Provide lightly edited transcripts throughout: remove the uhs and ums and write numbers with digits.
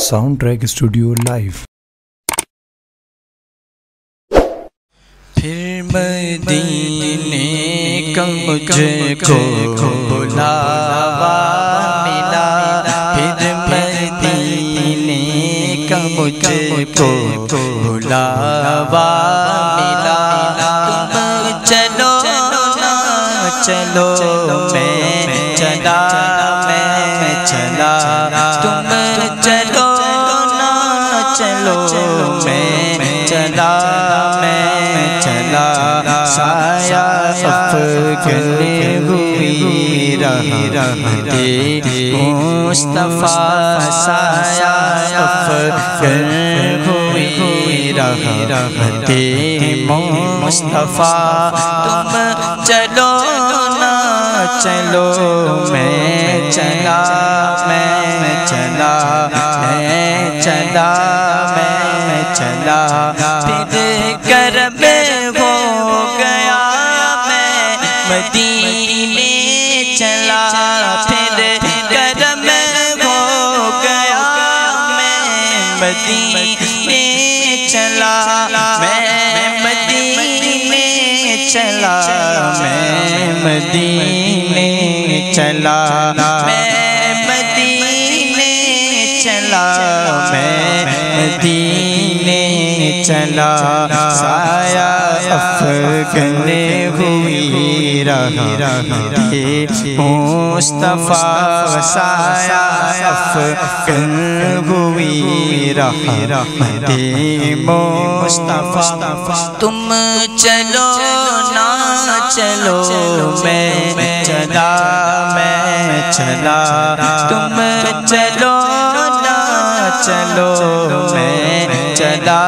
Sound track studio live. پھر مدینے کا مجھ کو بلاوا ملا، پھر مدینے کا مجھ کو بلاوا ملا، تم چلو نہ چلو میں چلا، میں چلا، تم چلو نہ چلو میں چلا، میں چلا، سایہ افکنی ہوئی رحمت مصطفیٰ، سایہ افکنی ہوئی رحمت مصطفیٰ، تم چلو نہ چلو میں چلا، میں چلا، میں چلا، میں چلا، پھر کرب ہو گیا میں مدینے چلا، پھر کرب ہو گیا میں مدینے چلا، میں مدینے چلا، میں مدینے چلا، میں مدینے چلا، میں مدینے چلا، سایہ افکنی ہوئی رحمت مصطفیٰ، سایہ افکنی ہوئی رحمت مصطفیٰ، تم چلو نہ چلو میں چلا، میں چلا، تم چلو نہ چلو میں چلا،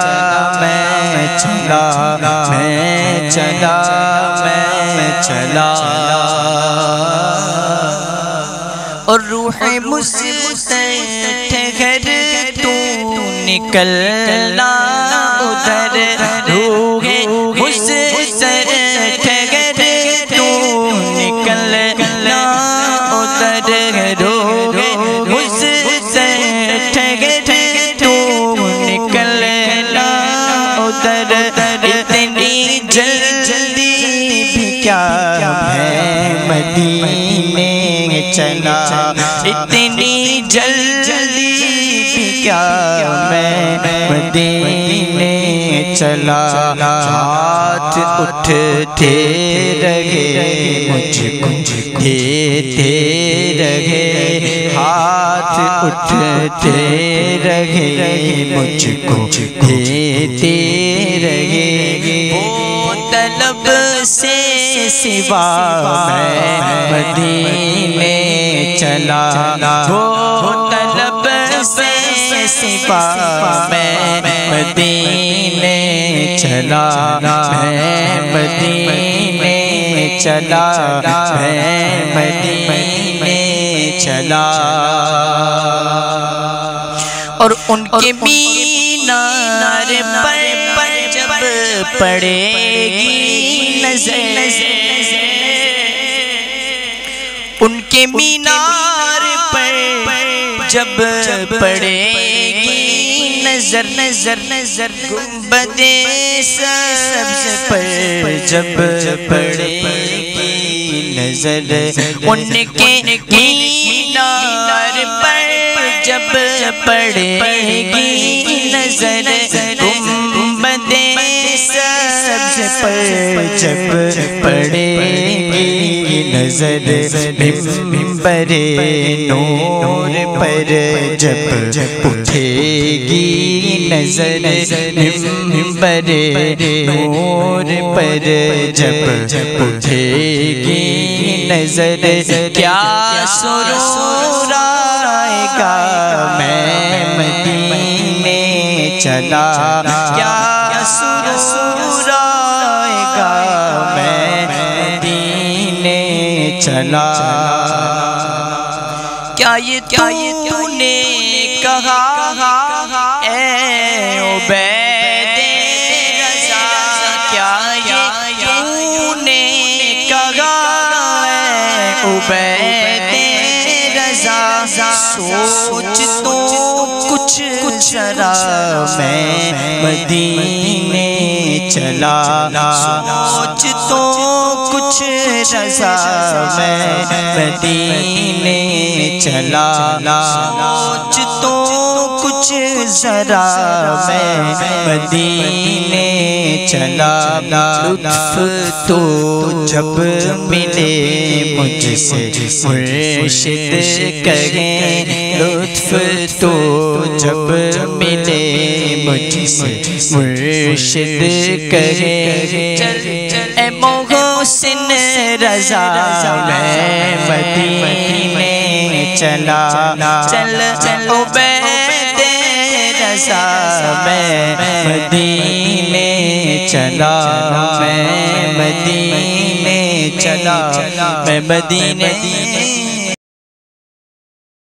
میں چلا، میں چلا، میں چلا، اور روح مستٹھگر تو نکلنا ادھر، روح مستٹھگر تو نکلنا ادھر، روح مستٹھگر تو نکلنا ادھر، اتنی جلدی بھی کیا میں مدینے چلا، اتنی جلدی بھی کیا میں مدینے چلا، ہاتھ اٹھتے رہے مجھ کو دیتے رہے، ہاتھ اٹھتے رہے مجھ کو دیتے رہے، وہ طلب سے سوا میں مدینے چلا، وہ طلب سے سوا میں مدینے چلا، میں مدینے چلا، میں مدینے چلا، اور ان کے مینار پر جب پڑے گی نظر، ان کے مینار پر جب پڑے گی نظر، نظر نظر گنبد سبز پر جب پڑے گی نظر، ان کے مینار پر جب پڑے گی نظر، گنبد سبز پر جب پڑے گی نظر، ممبر نور پر جب اٹھے گی نظر، ممبر نور پر جب اٹھے گی نظر، کیا سرور آئے گا میں مدینے چلا، کیا سرور آئے گا میں مدینے چلا، کیا یہ تو نے کہا اے عبید رضا، کیا یہ تو نے کہا اے عبید رضا، سوچ تو کچھ کچھ ذرا میں مدینے چلا سوچ تو کچھ رضا میں مدینے چلا سوچ تو کچھ ذرا میں مدینے چلا لطف تو جب ملے مجھ سے مرشد کہیں لطف تو جب ملے مجھ سے مرشد کہیں اے محسن رضا میں مدینے چلا چل عبید رضا میں مدینے چلا میں مدینے چلا میں مدینے